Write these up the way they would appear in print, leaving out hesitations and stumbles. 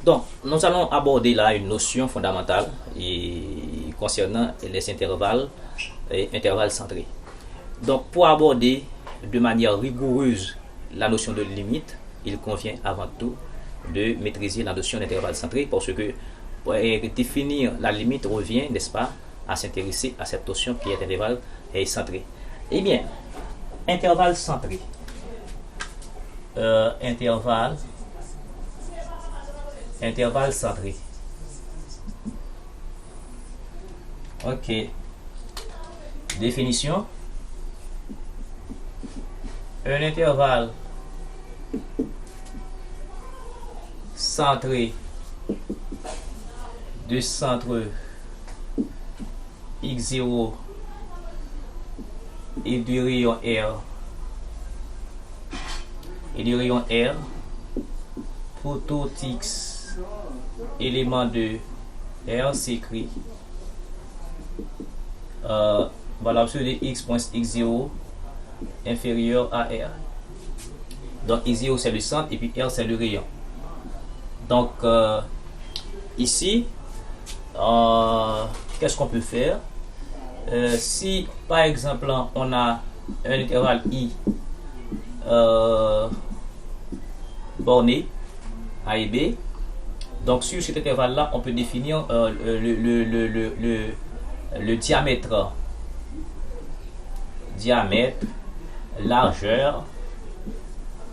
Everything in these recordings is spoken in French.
Donc, nous allons aborder là une notion fondamentale concernant les intervalles et intervalles centrés. Donc, pour aborder de manière rigoureuse la notion de limite, il convient avant tout de maîtriser la notion d'intervalle centré, parce que pour définir la limite revient, n'est-ce pas, à s'intéresser à cette notion qui est intervalle et centré. Eh bien, intervalle centré. Intervalle centré. Ok. Définition. Un intervalle centré de centre x0 et du rayon R pour tout x élément de R s'écrit valable sur x moins x0 inférieur à R. Donc x0 c'est le centre et puis R c'est le rayon. Donc ici qu'est-ce qu'on peut faire? Si par exemple on a un intervalle i borné A et B, donc sur cet intervalle là on peut définir le diamètre, largeur,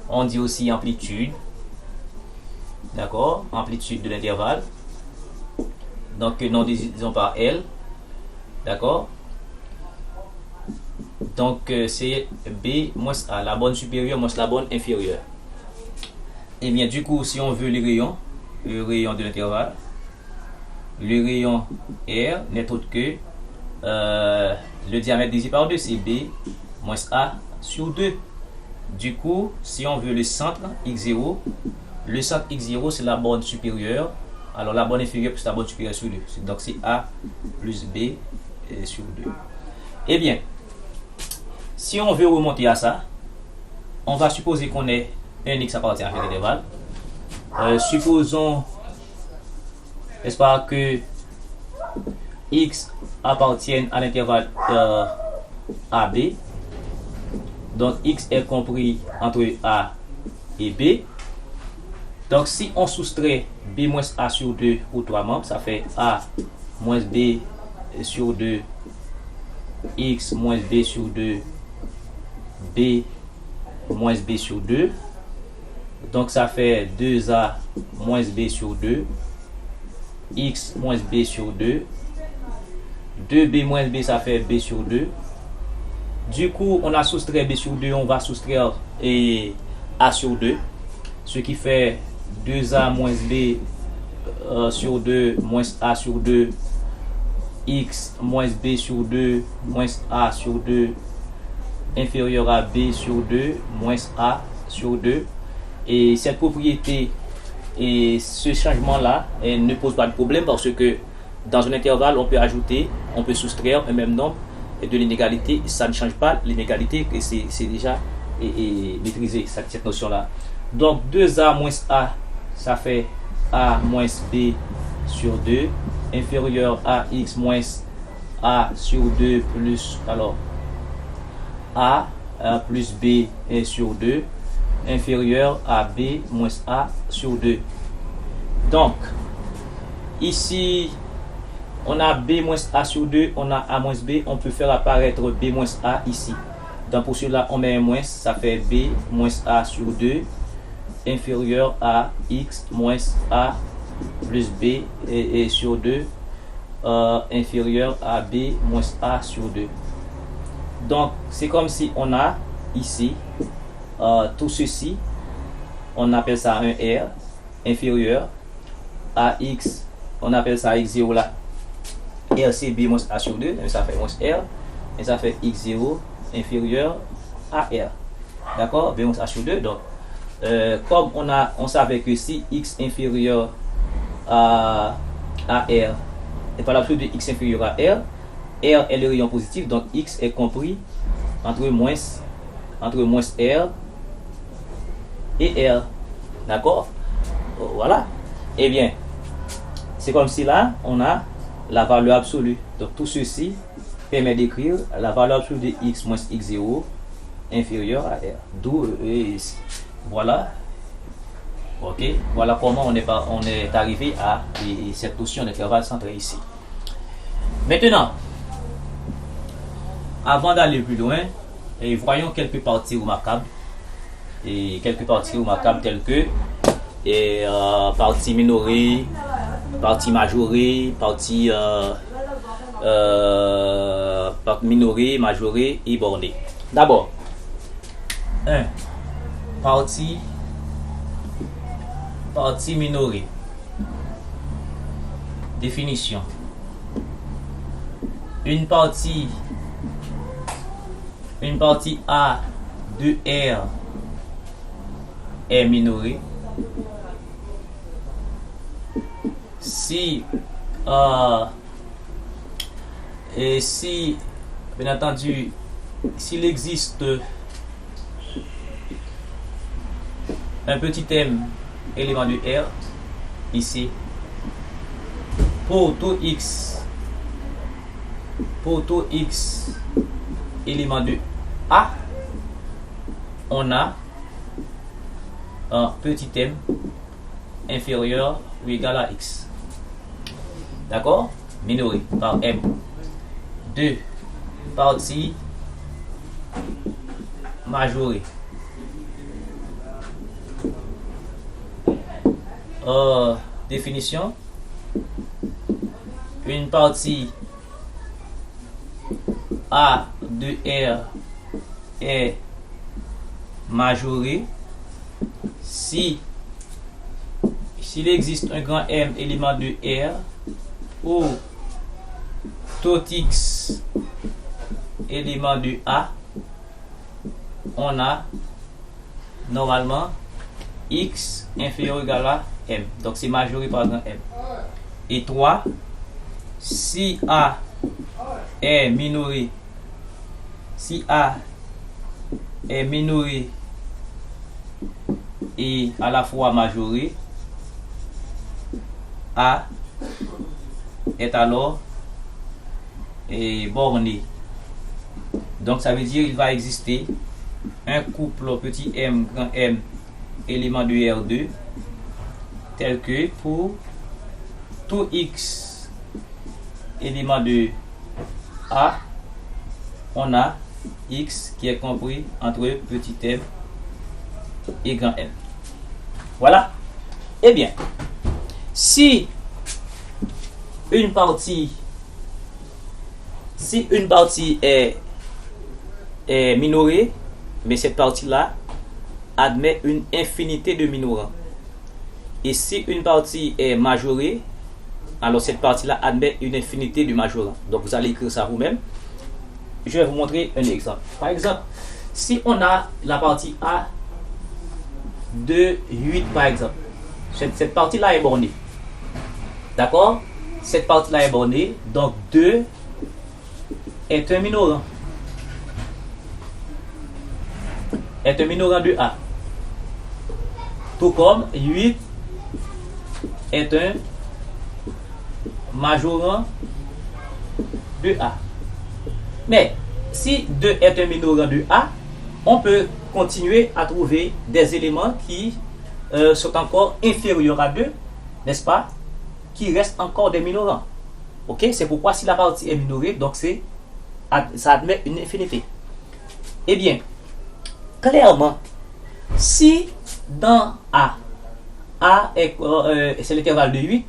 on dit aussi amplitude, d'accord, amplitude de l'intervalle, donc non disons par L, d'accord, donc c'est B moins A, la borne supérieure moins la borne inférieure. Et bien du coup si on veut le rayon de l'intervalle, le rayon R n'est autre que le diamètre divisé par 2, c'est B moins A sur 2. Du coup, si on veut le centre x0, le centre x0 c'est la borne supérieure, alors la borne inférieure plus la borne supérieure sur 2. Donc c'est A plus B sur 2. Eh bien, si on veut remonter à ça, on va supposer qu'on ait un x appartient à cet intervalle. Supposons, n'est-ce pas, que x appartiennent à l'intervalle AB. Donc x est compris entre A et B. Donc si on soustrait B moins A sur 2 aux trois membres, ça fait A moins B sur 2, x moins B sur 2, B moins B sur 2. Donc ça fait 2A moins B sur 2, x moins B sur 2. 2B moins B, ça fait B sur 2. Du coup, on a soustrait B sur 2, on va soustraire A sur 2. Ce qui fait 2A moins B sur 2 moins A sur 2. X moins B sur 2 moins A sur 2 inférieur à B sur 2 moins A sur 2. Et cette propriété et ce changement-là ne pose pas de problème parce que dans un intervalle, on peut ajouter, on peut soustraire un même nombre de l'inégalité. Ça ne change pas l'inégalité, c'est déjà maîtrisé, cette notion-là. Donc 2A moins A, ça fait A moins B sur 2, inférieur à X moins A sur 2 plus, alors A plus B sur 2, inférieur à B moins A sur 2. Donc, ici, on a B moins A sur 2, on a A moins B, on peut faire apparaître B moins A ici. Donc pour cela, on met un moins, ça fait B moins A sur 2, inférieur à X moins A plus B et sur 2, inférieur à B moins A sur 2. Donc c'est comme si on a ici tout ceci, on appelle ça un R inférieur à X, on appelle ça X0 là. R c'est B moins A sur 2, ça fait moins R, et ça fait X0 inférieur à R. D'accord? B moins A sur 2. Donc, comme on savait que si X inférieur à R est par la plus de X inférieur à R, R est le rayon positif, donc X est compris entre moins R et R. D'accord? Voilà. Eh bien, c'est comme si là, on a la valeur absolue. Donc tout ceci permet d'écrire la valeur absolue de x moins x0 inférieure à r. D'où ici. Voilà. Ok. Voilà comment on est arrivé à cette notion d'intervalle centré ici. Maintenant, avant d'aller plus loin, voyons quelques parties remarquables. Et quelques parties remarquables telles que partie minorée, partie majorée, partie minorée, majorée et bornée. D'abord, 1. Partie minorée. Définition. Une partie A de R est minorée si bien entendu s'il existe un petit m élément de R ici pour tout x élément de A, on a un petit m inférieur ou égal à x. D'accord? Minoré par m. 2. Partie majorée. Définition. Une partie A de R est majorée s'il existe un grand M élément de R ou tout X élément de A, on a normalement X inférieur ou égal à M. Donc c'est majoré par grand M. Et 3, si A est minoré, et à la fois majoré, A est alors borné. Donc ça veut dire qu'il va exister un couple petit m grand M élément de R2 tel que pour tout X élément de A, on a X qui est compris entre petit m et grand M. Voilà. Eh bien, si une partie est minorée, mais cette partie-là admet une infinité de minorants. Et si une partie est majorée, alors cette partie-là admet une infinité de majorants. Donc vous allez écrire ça vous-même. Je vais vous montrer un exemple. Par exemple, si on a la partie A de 8 par exemple, cette partie-là est bornée. D'accord? Cette partie-là est bornée, donc 2 est un minorant. Est un minorant de A. Tout comme 8 est un majorant de A. Mais si 2 est un minorant de A, on peut continuer à trouver des éléments qui sont encore inférieurs à 2, n'est-ce pas? Qui restent encore des minorants. Ok? C'est pourquoi si la partie est minorée, donc ça admet une infinité. Eh bien, clairement, si dans A c'est l'intervalle de 8,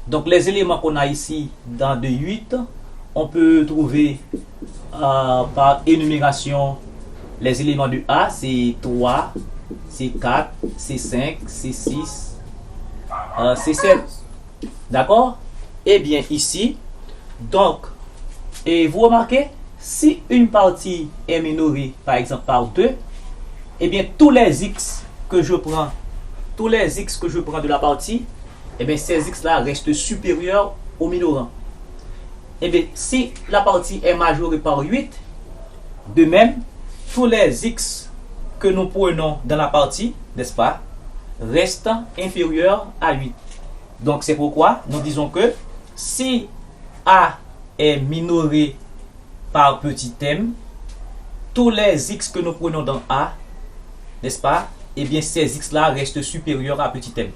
donc les éléments qu'on a ici dans de 8, on peut trouver par énumération les éléments de A, c'est 3, c'est 4, c'est 5, c'est 6, c'est 7. D'accord? Eh bien ici, donc, et vous remarquez, si une partie est minorée, par exemple par 2, eh bien tous les x que je prends de la partie, eh bien ces x là restent supérieurs au minorant. Eh bien si la partie est majorée par 8, de même, tous les x que nous prenons dans la partie, n'est-ce pas, restent inférieurs à 8. Donc c'est pourquoi nous disons que si A est minoré par petit m, tous les x que nous prenons dans A, n'est-ce pas? Eh bien ces x là restent supérieurs à petit m,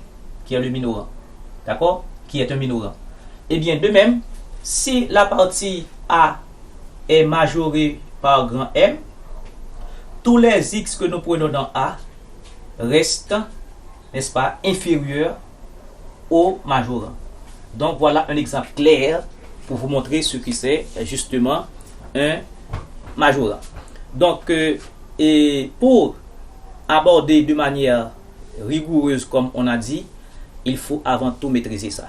qui est le minorant. D'accord? Qui est un minorant. Eh bien de même, si la partie A est majorée par grand M, tous les x que nous prenons dans A restent, n'est-ce pas, inférieurs au majorant. Donc voilà un exemple clair pour vous montrer ce que c'est justement un majorant. Donc et pour aborder de manière rigoureuse comme on a dit, il faut avant tout maîtriser ça.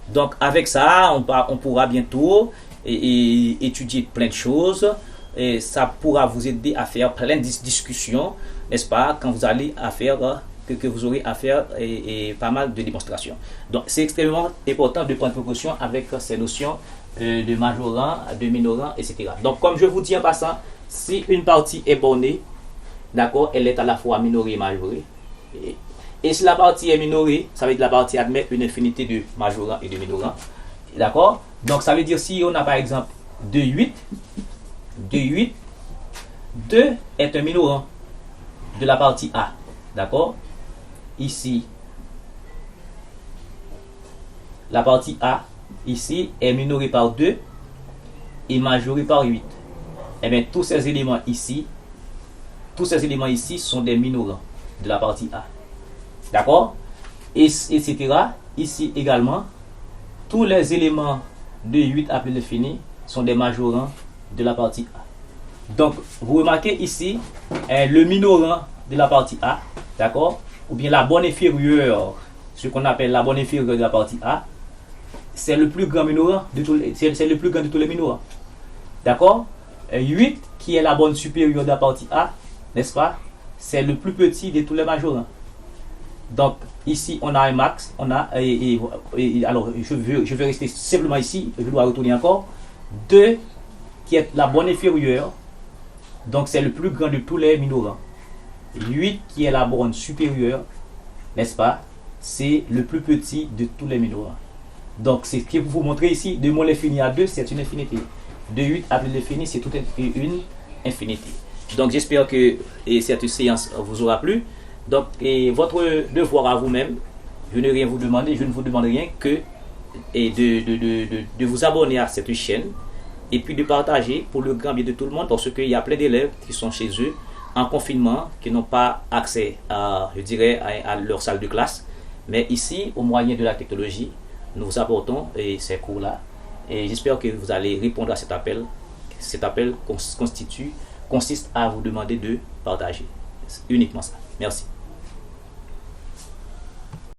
Donc avec ça, on pourra bientôt étudier plein de choses et ça pourra vous aider à faire plein de discussions, n'est-ce pas, quand vous allez à faire que vous aurez à faire et pas mal de démonstrations. Donc c'est extrêmement important de prendre précaution avec ces notions de majorant, de minorant, etc. Donc comme je vous dis en passant, si une partie est bornée, d'accord, elle est à la fois minorée et majorée. Et si la partie est minorée, ça veut dire que la partie admet une infinité de majorants et de minorants. D'accord? Donc ça veut dire si on a par exemple 2,8, 2 est un minorant de la partie A. D'accord? Ici, la partie A, ici, est minorée par 2 et majorée par 8. Et bien tous ces éléments ici sont des minorants de la partie A. D'accord? Etc. Ici également, tous les éléments de 8 à plus l'infini sont des majorants de la partie A. Donc, vous remarquez ici, le minorant de la partie A, d'accord? Ou bien la borne inférieure, ce qu'on appelle la borne inférieure de la partie A, c'est le plus grand minorant de tous les minorants. D'accord? 8, qui est la borne supérieure de la partie A, n'est-ce pas? C'est le plus petit de tous les majorants. Donc ici on a un max, on a alors je vais rester simplement ici, je dois retourner encore 2 qui est la borne inférieure, donc c'est le plus grand de tous les minorants. 8 qui est la borne supérieure, n'est-ce pas, c'est le plus petit de tous les minorants. Donc c'est ce que vous montrer ici, de moins l'infini à 2 c'est une infinité, de 8 à plus l'infini c'est toute une infinité. Donc j'espère que cette séance vous aura plu. Donc, votre devoir à vous-même, je ne vous demande rien que de vous abonner à cette chaîne et puis de partager pour le grand bien de tout le monde, parce qu'il y a plein d'élèves qui sont chez eux en confinement, qui n'ont pas accès à leur salle de classe. Mais ici, au moyen de la technologie, nous vous apportons ces cours-là. Et j'espère que vous allez répondre à cet appel. Cet appel consiste à vous demander de partager. C'est uniquement ça. Merci.